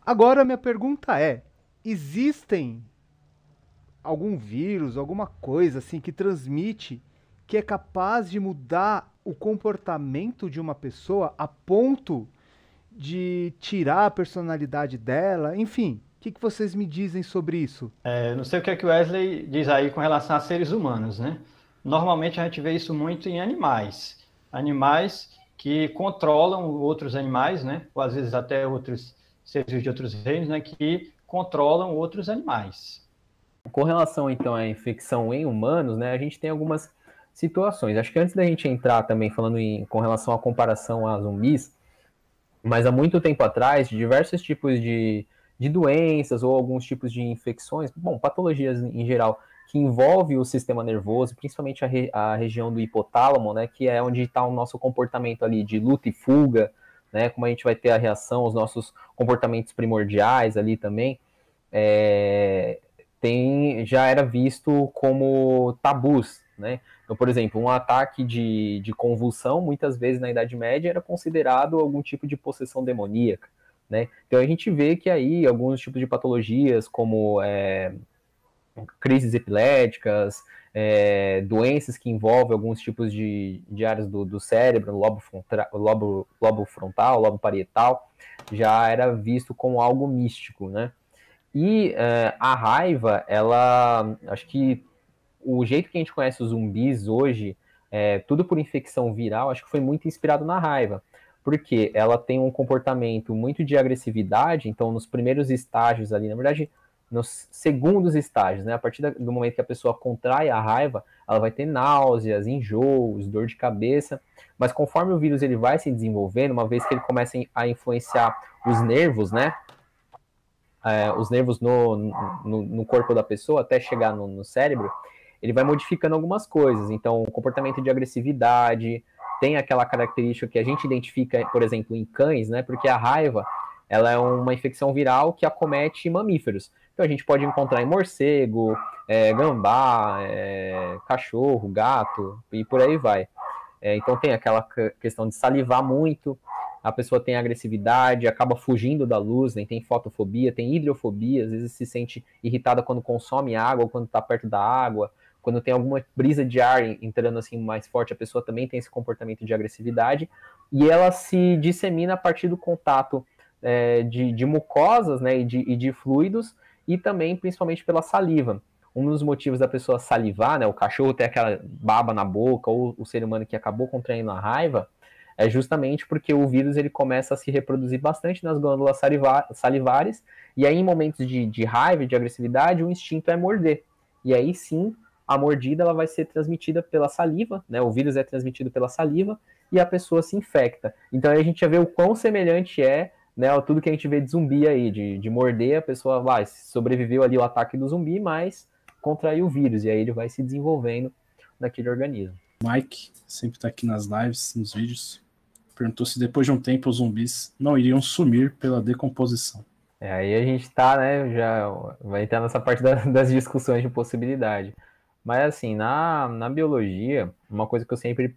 Agora, minha pergunta é: existem algum vírus, alguma coisa assim que transmite que é capaz de mudar o comportamento de uma pessoa a ponto de tirar a personalidade dela? Enfim, o que vocês me dizem sobre isso? Eu não sei o que é que o Wesley diz aí com relação a seres humanos, né? Normalmente a gente vê isso muito em animais. Animais que controlam outros animais, né? Ou às vezes até outros seres de outros reinos, né? Que controlam outros animais. Com relação, então, à infecção em humanos, né, a gente tem algumas situações. Acho que antes da gente entrar também falando com relação à comparação a zumbis, mas há muito tempo atrás, diversos tipos de doenças ou alguns tipos de infecções, bom, patologias em geral, que envolvem o sistema nervoso, principalmente a região do hipotálamo, né, que é onde está o nosso comportamento ali de luta e fuga, né, como a gente vai ter a reação, os nossos comportamentos primordiais ali também, é, já era visto como tabus, né? Então, por exemplo, um ataque de convulsão, muitas vezes na Idade Média, era considerado algum tipo de possessão demoníaca, né? Então a gente vê que aí alguns tipos de patologias, como crises epiléticas, doenças que envolvem alguns tipos de áreas do cérebro, lobo frontal, lobo parietal, já era visto como algo místico, né? E a raiva, ela, acho que o jeito que a gente conhece os zumbis hoje, tudo por infecção viral, acho que foi muito inspirado na raiva. Porque ela tem um comportamento muito de agressividade, então nos primeiros estágios ali, na verdade, nos segundos estágios, né? A partir do momento que a pessoa contrai a raiva, ela vai ter náuseas, enjoos, dor de cabeça, mas conforme o vírus ele vai se desenvolvendo, uma vez que ele começa a influenciar os nervos, né? Os nervos no corpo da pessoa até chegar no cérebro, ele vai modificando algumas coisas. Então, o comportamento de agressividade, tem aquela característica que a gente identifica, por exemplo, em cães, né? Porque a raiva, ela é uma infecção viral que acomete mamíferos. Então, a gente pode encontrar em morcego, gambá, cachorro, gato, e por aí vai. Então, tem aquela questão de salivar muito, a pessoa tem agressividade, acaba fugindo da luz, né? Tem fotofobia, tem hidrofobia, às vezes se sente irritada quando consome água ou quando está perto da água, quando tem alguma brisa de ar entrando assim mais forte, a pessoa também tem esse comportamento de agressividade, e ela se dissemina a partir do contato de mucosas, né, e de fluidos, e também principalmente pela saliva. Um dos motivos da pessoa salivar, né, o cachorro ter aquela baba na boca, ou o ser humano que acabou contraindo a raiva, é justamente porque o vírus ele começa a se reproduzir bastante nas glândulas salivares, e aí em momentos de raiva, de agressividade, o instinto é morder. E aí sim, a mordida ela vai ser transmitida pela saliva, né? O vírus é transmitido pela saliva e a pessoa se infecta. Então aí a gente já vê o quão semelhante é, né, tudo que a gente vê de zumbi aí, de morder, a pessoa vai, sobreviveu ali ao ataque do zumbi, mas contraiu o vírus, e aí ele vai se desenvolvendo naquele organismo. Mike sempre tá aqui nas lives, nos vídeos. Perguntou se depois de um tempo os zumbis não iriam sumir pela decomposição. Aí a gente tá, né, já vai entrar nessa parte das discussões de possibilidade. Mas assim, na biologia, uma coisa que eu sempre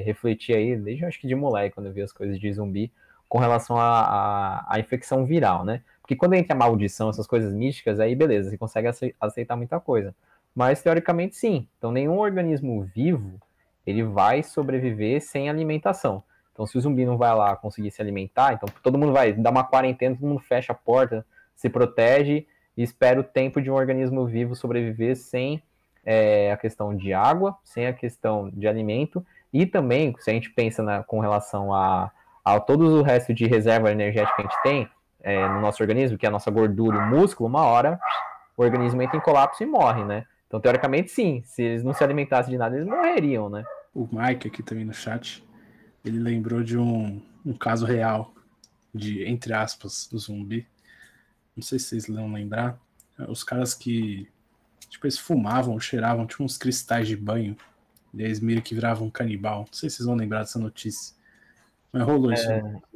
refleti aí, desde acho que de moleque, quando eu vi as coisas de zumbi, com relação à infecção viral, né? Porque quando entra a maldição, essas coisas místicas, aí beleza, você consegue aceitar muita coisa. Mas teoricamente sim. Então nenhum organismo vivo, ele vai sobreviver sem alimentação. Então, se o zumbi não vai lá conseguir se alimentar, então todo mundo vai dar uma quarentena, todo mundo fecha a porta, se protege e espera o tempo de um organismo vivo sobreviver sem a questão de água, sem a questão de alimento, e também, se a gente pensa com relação a todo o resto de reserva energética que a gente tem no nosso organismo, que é a nossa gordura e o músculo, uma hora o organismo entra em colapso e morre, né? Então, teoricamente, sim, se eles não se alimentassem de nada, eles morreriam, né? O Mike aqui também no chat, ele lembrou de um caso real de, entre aspas, zumbi. Não sei se vocês vão lembrar. Os caras que, tipo, eles fumavam, cheiravam, tipo uns cristais de banho. E eles meio que viravam um canibal. Não sei se vocês vão lembrar dessa notícia. Mas rolou isso.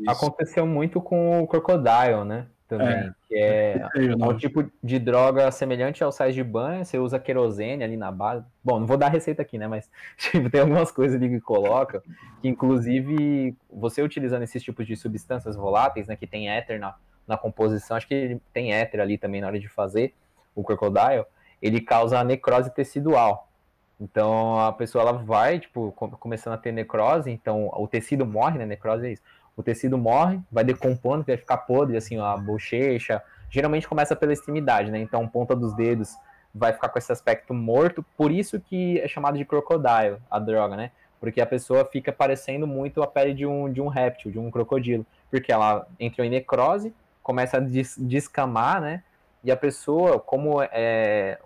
Aconteceu muito com o Crocodile, né? Também, que é um tipo de droga semelhante ao sais de banho, você usa querosene ali na base. Bom, não vou dar receita aqui, né? Mas tipo, tem algumas coisas ali que coloca, que inclusive você utilizando esses tipos de substâncias voláteis, né? Que tem éter na composição, acho que ele tem éter ali também na hora de fazer o Crocodile, ele causa necrose tecidual. Então a pessoa ela vai, tipo, começando a ter necrose, então o tecido morre, né? Necrose é isso. O tecido morre, vai decompondo, vai ficar podre, assim, a bochecha. Geralmente começa pela extremidade, né? Então ponta dos dedos vai ficar com esse aspecto morto, por isso que é chamado de crocodile, a droga, né? Porque a pessoa fica parecendo muito a pele de um réptil, de um crocodilo, porque ela entrou em necrose, começa a descamar, né? E a pessoa, como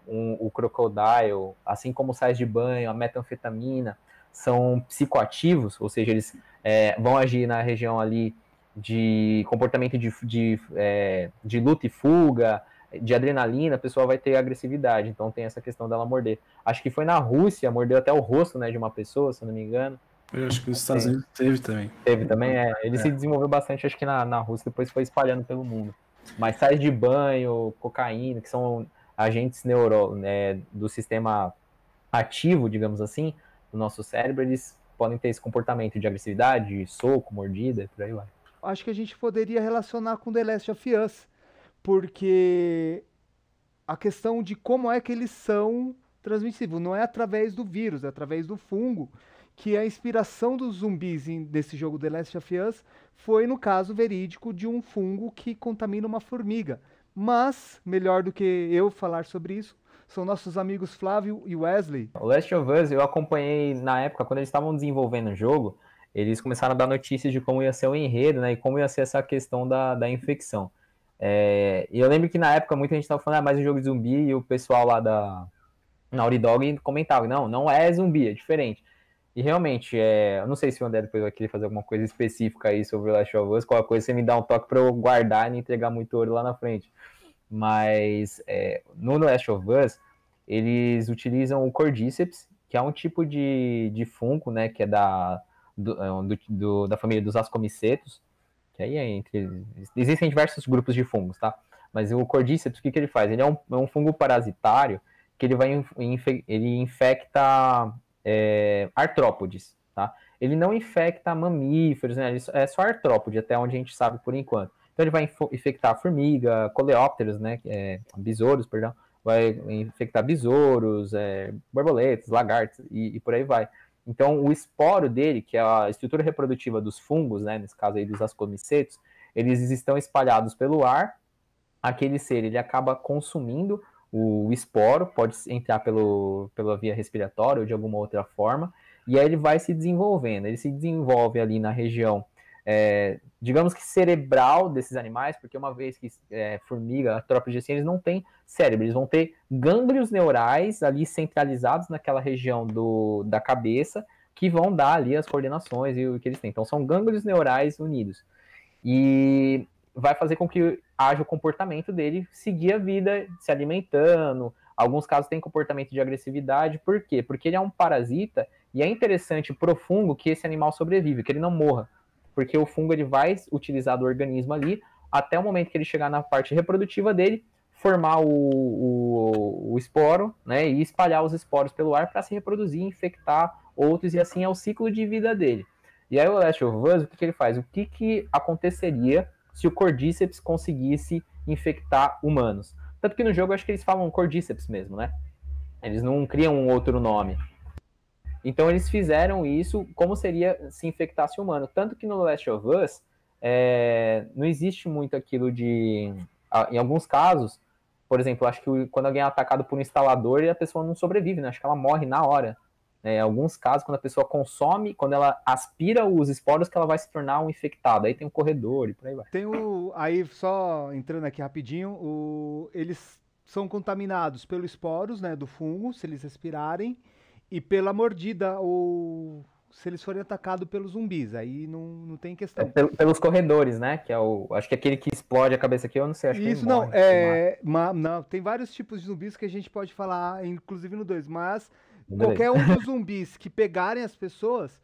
o crocodile, assim como o sais de banho, a metanfetamina, são psicoativos, ou seja, eles vão agir na região ali de comportamento de luta e fuga, de adrenalina, a pessoa vai ter agressividade, então tem essa questão dela morder. Acho que foi na Rússia, mordeu até o rosto, né, de uma pessoa, se eu não me engano. Eu acho que nos Estados Unidos teve também. Teve também, ele se desenvolveu bastante, acho que na Rússia, depois foi espalhando pelo mundo. Mas sais de banho, cocaína, que são agentes do sistema ativo, digamos assim, do nosso cérebro, eles podem ter esse comportamento de agressividade, soco, mordida, por aí vai. Acho que a gente poderia relacionar com The Last of Us, porque a questão de como é que eles são transmissíveis, não é através do vírus, é através do fungo, que a inspiração dos zumbis desse jogo The Last of Us foi, no caso verídico, de um fungo que contamina uma formiga. Mas, melhor do que eu falar sobre isso, são nossos amigos Flávio e Wesley. O Last of Us eu acompanhei na época, quando eles estavam desenvolvendo o jogo, eles começaram a dar notícias de como ia ser o enredo, né, e como ia ser essa questão da infecção. E eu lembro que na época muita gente estava falando mais um jogo de zumbi, e o pessoal lá da Naughty Dog comentava, não é zumbi, é diferente. E realmente, eu não sei se o André depois vai querer fazer alguma coisa específica aí sobre o Last of Us, qualquer coisa você me dá um toque para eu guardar e não entregar muito ouro lá na frente. Mas no Last of Us, eles utilizam o Cordyceps, que é um tipo de fungo, né, que é da família dos ascomicetos, que aí existem diversos grupos de fungos, tá? Mas o Cordyceps, o que ele faz? Ele é um fungo parasitário que ele infecta artrópodes, tá? Ele não infecta mamíferos, né? Ele é só artrópode, até onde a gente sabe por enquanto. Então ele vai infectar formiga, coleópteros, né? Besouros, perdão. Vai infectar besouros, borboletas, lagartos e por aí vai. Então o esporo dele, que é a estrutura reprodutiva dos fungos, né? Nesse caso aí dos ascomicetos, eles estão espalhados pelo ar. Aquele ser, ele acaba consumindo o esporo, pode entrar pela via respiratória ou de alguma outra forma, e aí ele vai se desenvolvendo. Ele se desenvolve ali na região, digamos que cerebral desses animais, porque uma vez que formiga, artrópode assim, eles não têm cérebro, eles vão ter gânglios neurais ali centralizados naquela região da cabeça, que vão dar ali as coordenações e o que eles têm. Então são gânglios neurais unidos. E vai fazer com que haja o comportamento dele seguir a vida se alimentando. Alguns casos tem comportamento de agressividade. Por quê? Porque ele é um parasita e é interessante pro fungo que esse animal sobrevive, que ele não morra. Porque o fungo ele vai utilizar do organismo ali até o momento que ele chegar na parte reprodutiva dele, formar o esporo, né, e espalhar os esporos pelo ar para se reproduzir, infectar outros, e assim é o ciclo de vida dele. E aí o Last of Us, o que ele faz? O que aconteceria se o Cordyceps conseguisse infectar humanos? Tanto que no jogo eu acho que eles falam Cordyceps mesmo, né? Eles não criam um outro nome. Então eles fizeram isso como seria se infectasse humano. Tanto que no Last of Us não existe muito aquilo de... Em alguns casos, por exemplo, acho que quando alguém é atacado por um instalador, a pessoa não sobrevive, né? Acho que ela morre na hora. Em alguns casos, quando a pessoa consome, quando ela aspira os esporos, que ela vai se tornar um infectado. Aí tem um corredor e por aí vai. Aí, só entrando aqui rapidinho, eles são contaminados pelos esporos, né, do fungo, se eles respirarem, e pela mordida, ou se eles forem atacados pelos zumbis. Aí não tem questão. Pelos corredores, né? Que é acho que aquele que explode a cabeça aqui, eu não sei. Acho isso que não, não, tem vários tipos de zumbis que a gente pode falar, inclusive no 2, mas... Qualquer um dos zumbis que pegarem as pessoas,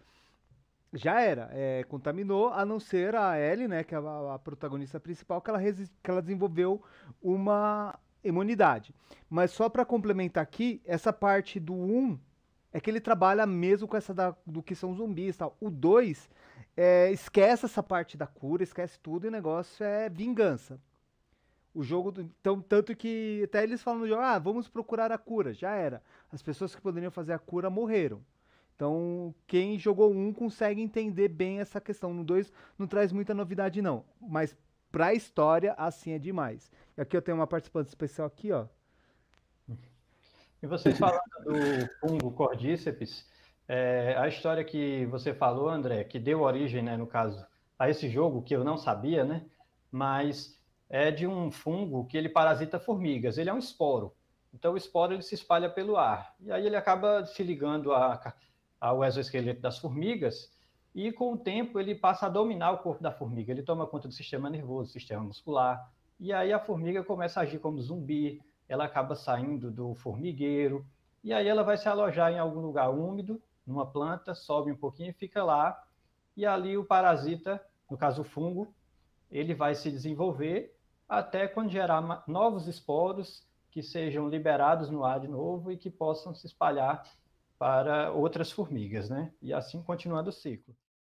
já era. Contaminou, a não ser a Ellie, né, que é a protagonista principal, que ela desenvolveu uma imunidade. Mas só para complementar aqui, essa parte do 1 é que ele trabalha mesmo com essa do que são zumbis e tal. O 2 esquece essa parte da cura, esquece tudo e o negócio é vingança. O jogo, então, tanto que até eles falam no jogo, vamos procurar a cura, já era. As pessoas que poderiam fazer a cura morreram. Então, quem jogou um consegue entender bem essa questão. No 2 não traz muita novidade, não. Mas pra história, assim é demais. E aqui eu tenho uma participante especial aqui, ó. E vocês falando do fungo Cordyceps, a história que você falou, André, que deu origem, né, no caso, a esse jogo, que eu não sabia, né, mas é de um fungo que ele parasita formigas, ele é um esporo. Então o esporo ele se espalha pelo ar, e aí ele acaba se ligando ao exoesqueleto das formigas, e com o tempo ele passa a dominar o corpo da formiga, ele toma conta do sistema nervoso, do sistema muscular, e aí a formiga começa a agir como zumbi, ela acaba saindo do formigueiro, e aí ela vai se alojar em algum lugar úmido, numa planta, sobe um pouquinho e fica lá, e ali o parasita, no caso o fungo, ele vai se desenvolver até quando gerar novos esporos que sejam liberados no ar de novo e que possam se espalhar para outras formigas, né? E assim continuando o ciclo.